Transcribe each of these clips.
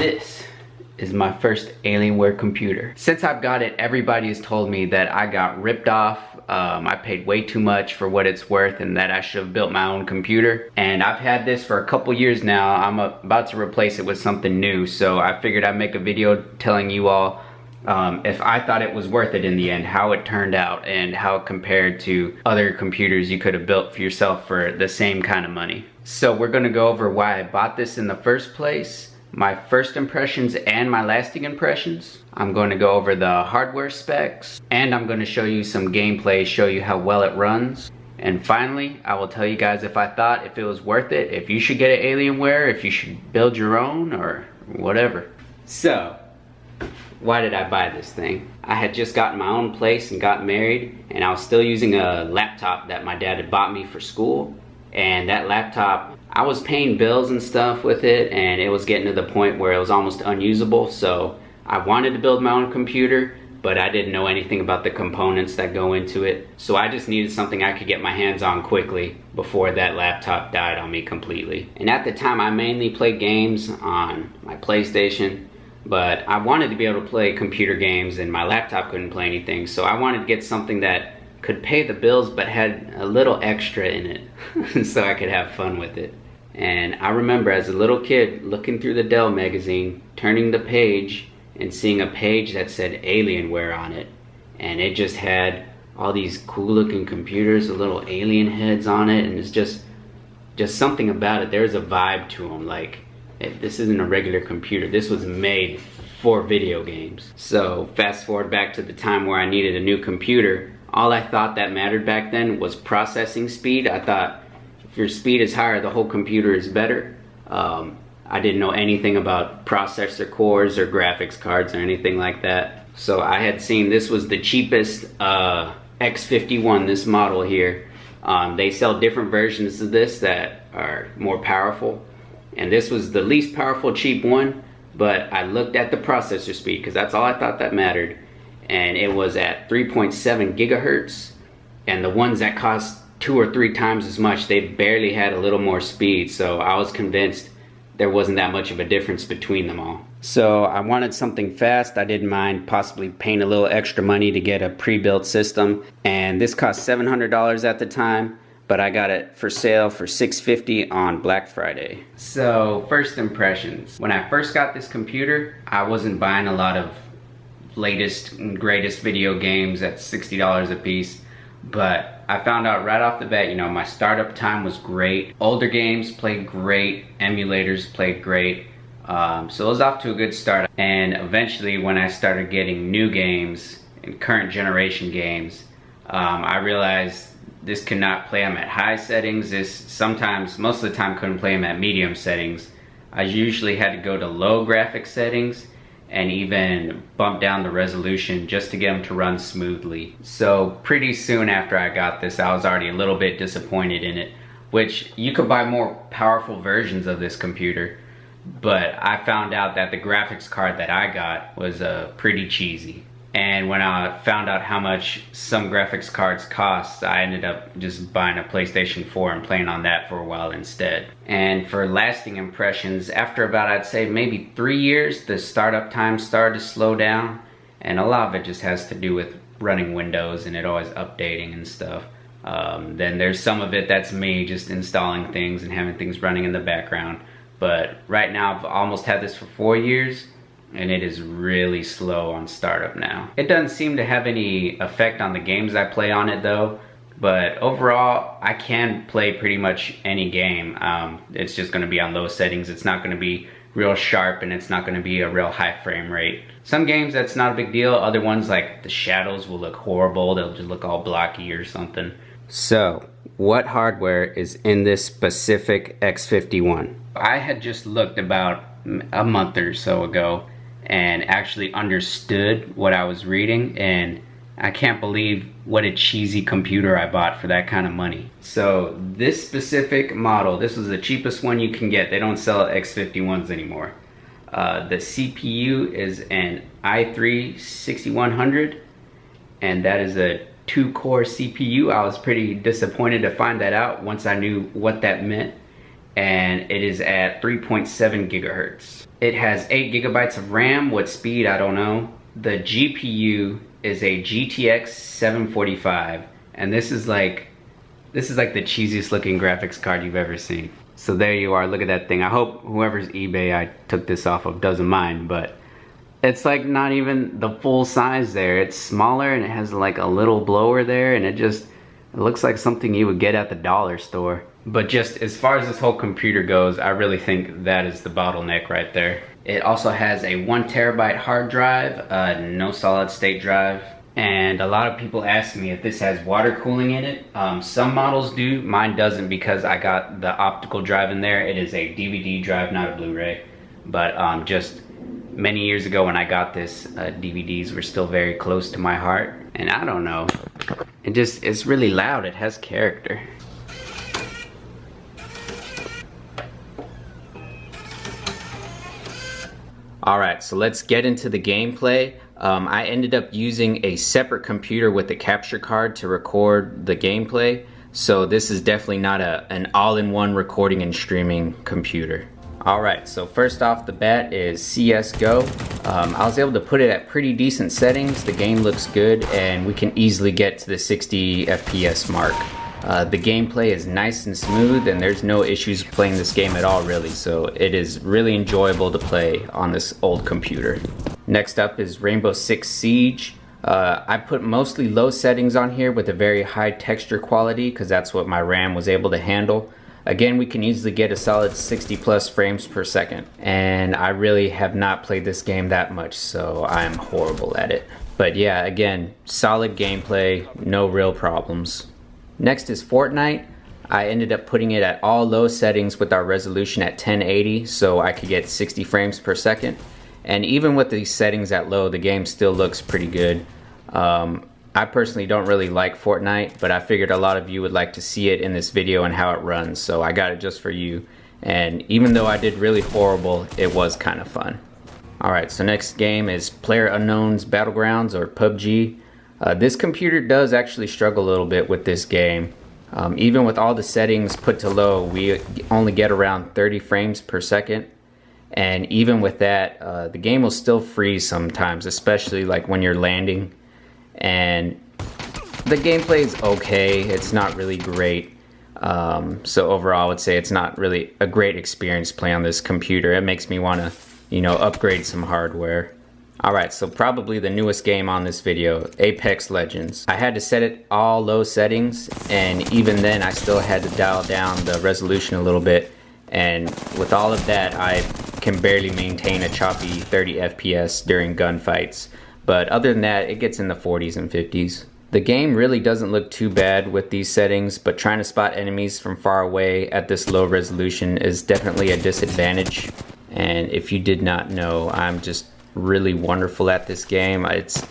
This is my first Alienware computer. Since I've got it, everybody has told me that I got ripped off. I paid way too much for what it's worth and that I should have built my own computer. And I've had this for a couple years now. I'm about to replace it with something new. So I figured I'd make a video telling you all if I thought it was worth it in the end, how it turned out and how it compared to other computers you could have built for yourself for the same kind of money. So we're gonna go over why I bought this in the first place, my first impressions and my lasting impressions. I'm going to go over the hardware specs, and I'm going to show you some gameplay, show you how well it runs. And finally, I will tell you guys if I thought if it was worth it, if you should get an Alienware, if you should build your own or whatever. So, why did I buy this thing? I had just gotten my own place and got married, and I was still using a laptop that my dad had bought me for school. And that laptop, I was paying bills and stuff with it, and it was getting to the point where it was almost unusable. So I wanted to build my own computer, but I didn't know anything about the components that go into it. So I just needed something I could get my hands on quickly before that laptop died on me completely. And at the time, I mainly played games on my PlayStation, but I wanted to be able to play computer games, and my laptop couldn't play anything. So I wanted to get something that could pay the bills but had a little extra in it so I could have fun with it. And I remember as a little kid looking through the Dell magazine, turning the page and seeing a page that said Alienware on it, and it just had all these cool looking computers with little alien heads on it, and it's just something about it. There's a vibe to them, like this isn't a regular computer, this was made for video games. So fast forward back to the time where I needed a new computer. All I thought that mattered back then was processing speed. I thought if your speed is higher, the whole computer is better. I didn't know anything about processor cores or graphics cards or anything like that. So I had seen this was the cheapest X51, this model here. They sell different versions of this that are more powerful. And this was the least powerful cheap one, but I looked at the processor speed because that's all I thought that mattered. And it was at 3.7 gigahertz, and the ones that cost 2 or 3 times as much, they barely had a little more speed. So I was convinced there wasn't that much of a difference between them all. So I wanted something fast. I didn't mind possibly paying a little extra money to get a pre-built system, and this cost $700 at the time, but I got it for sale for $650 on Black Friday. So first impressions. When I first got this computer, I wasn't buying a lot of latest and greatest video games at $60 a piece, but I found out right off the bat, you know, my startup time was great. Older games played great, emulators played great, so it was off to a good start. And eventually when I started getting new games and current generation games, I realized this could not play them at high settings. This sometimes, most of the time, couldn't play them at medium settings. I usually had to go to low graphic settings and even bump down the resolution just to get them to run smoothly. So pretty soon after I got this, I was already a little bit disappointed in it, which you could buy more powerful versions of this computer, but I found out that the graphics card that I got was pretty cheesy. And when I found out how much some graphics cards cost, I ended up just buying a PlayStation 4 and playing on that for a while instead. And for lasting impressions, after about, I'd say maybe 3 years, the startup time started to slow down. And a lot of it just has to do with running Windows and it always updating and stuff. Then there's some of it that's me just installing things and having things running in the background. But right now I've almost had this for 4 years, and it is really slow on startup now. It doesn't seem to have any effect on the games I play on it though, but overall I can play pretty much any game. It's just going to be on low settings. It's not going to be real sharp, and it's not going to be a real high frame rate. Some games that's not a big deal. Other ones, like the shadows, will look horrible. They'll just look all blocky or something. So what hardware is in this specific X51? I had just looked about a month or so ago and actually understood what I was reading, and I can't believe what a cheesy computer I bought for that kind of money. So this specific model, this was the cheapest one you can get. They don't sell X51s anymore. The CPU is an i3 6100, and that is a 2-core CPU. I was pretty disappointed to find that out once I knew what that meant. and it is at 3.7 gigahertz. It has 8 gigabytes of RAM. What speed, I don't know. The GPU is a GTX 745, and this is like the cheesiest looking graphics card you've ever seen. So there you are, look at that thing. I hope whoever's eBay I took this off of doesn't mind, but it's like not even the full size there. It's smaller and it has like a little blower there, and it looks like something you would get at the dollar store. But just as far as this whole computer goes, I really think that is the bottleneck right there. It also has a 1 terabyte hard drive, no solid state drive. And a lot of people ask me if this has water cooling in it. Some models do, mine doesn't because I got the optical drive in there. It is a DVD drive, not a Blu-ray. But just many years ago when I got this, DVDs were still very close to my heart. And I don't know, it's really loud, it has character. Alright, so let's get into the gameplay. I ended up using a separate computer with a capture card to record the gameplay, so this is definitely not an all-in-one recording and streaming computer. Alright, so first off the bat is CSGO. I was able to put it at pretty decent settings. The game looks good and we can easily get to the 60 FPS mark. The gameplay is nice and smooth and there's no issues playing this game at all really, so it is really enjoyable to play on this old computer. Next up is Rainbow Six Siege. I put mostly low settings on here with a very high texture quality because that's what my RAM was able to handle. Again, we can easily get a solid 60 plus frames per second, and I really have not played this game that much, so I'm horrible at it. But yeah, again, solid gameplay, no real problems. Next is Fortnite. I ended up putting it at all low settings with our resolution at 1080 so I could get 60 frames per second. And even with these settings at low, the game still looks pretty good. I personally don't really like Fortnite, but I figured a lot of you would like to see it in this video and how it runs, so I got it just for you. And even though I did really horrible, it was kind of fun. Alright, so next game is PlayerUnknown's Battlegrounds, or PUBG. This computer does actually struggle a little bit with this game. Even with all the settings put to low, we only get around 30 frames per second. And even with that, the game will still freeze sometimes, especially like when you're landing. And the gameplay is okay, it's not really great. So overall I would say it's not really a great experience playing on this computer. It makes me want to, upgrade some hardware. Alright, so probably the newest game on this video, Apex Legends. I had to set it all low settings, and even then I still had to dial down the resolution a little bit. And with all of that, I can barely maintain a choppy 30 FPS during gunfights. But other than that, it gets in the 40s and 50s. The game really doesn't look too bad with these settings, but trying to spot enemies from far away at this low resolution is definitely a disadvantage. And if you did not know, I'm just really wonderful at this game. It's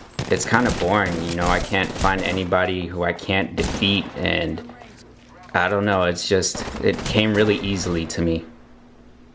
kind of boring, I can't find anybody who I can't defeat, and I don't know, it came really easily to me.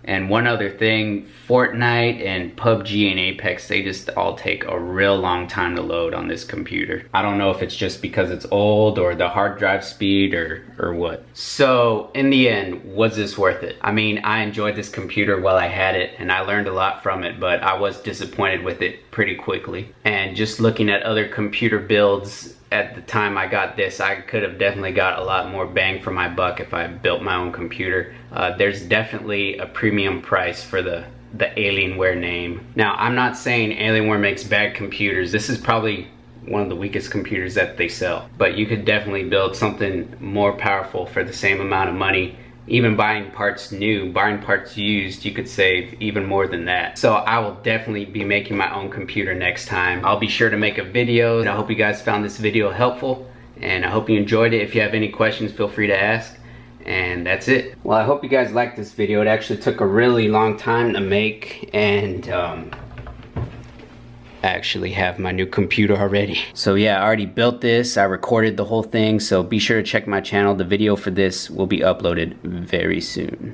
And one other thing, Fortnite and PUBG and Apex, they just all take a real long time to load on this computer. I don't know if it's just because it's old or the hard drive speed or what. So in the end, was this worth it? I mean, I enjoyed this computer while I had it and I learned a lot from it, but I was disappointed with it pretty quickly. And just looking at other computer builds, at the time I got this, I could have definitely got a lot more bang for my buck if I built my own computer. There's definitely a premium price for the Alienware name. Now, I'm not saying Alienware makes bad computers. This is probably one of the weakest computers that they sell. But you could definitely build something more powerful for the same amount of money. Even buying parts new, buying parts used, you could save even more than that. So I will definitely be making my own computer next time. I'll be sure to make a video. I hope you guys found this video helpful, and I hope you enjoyed it. If you have any questions, feel free to ask. And that's it. Well, I hope you guys liked this video. It actually took a really long time to make, and I actually have my new computer already. So yeah, I already built this. I recorded the whole thing, so be sure to check my channel. The video for this will be uploaded very soon.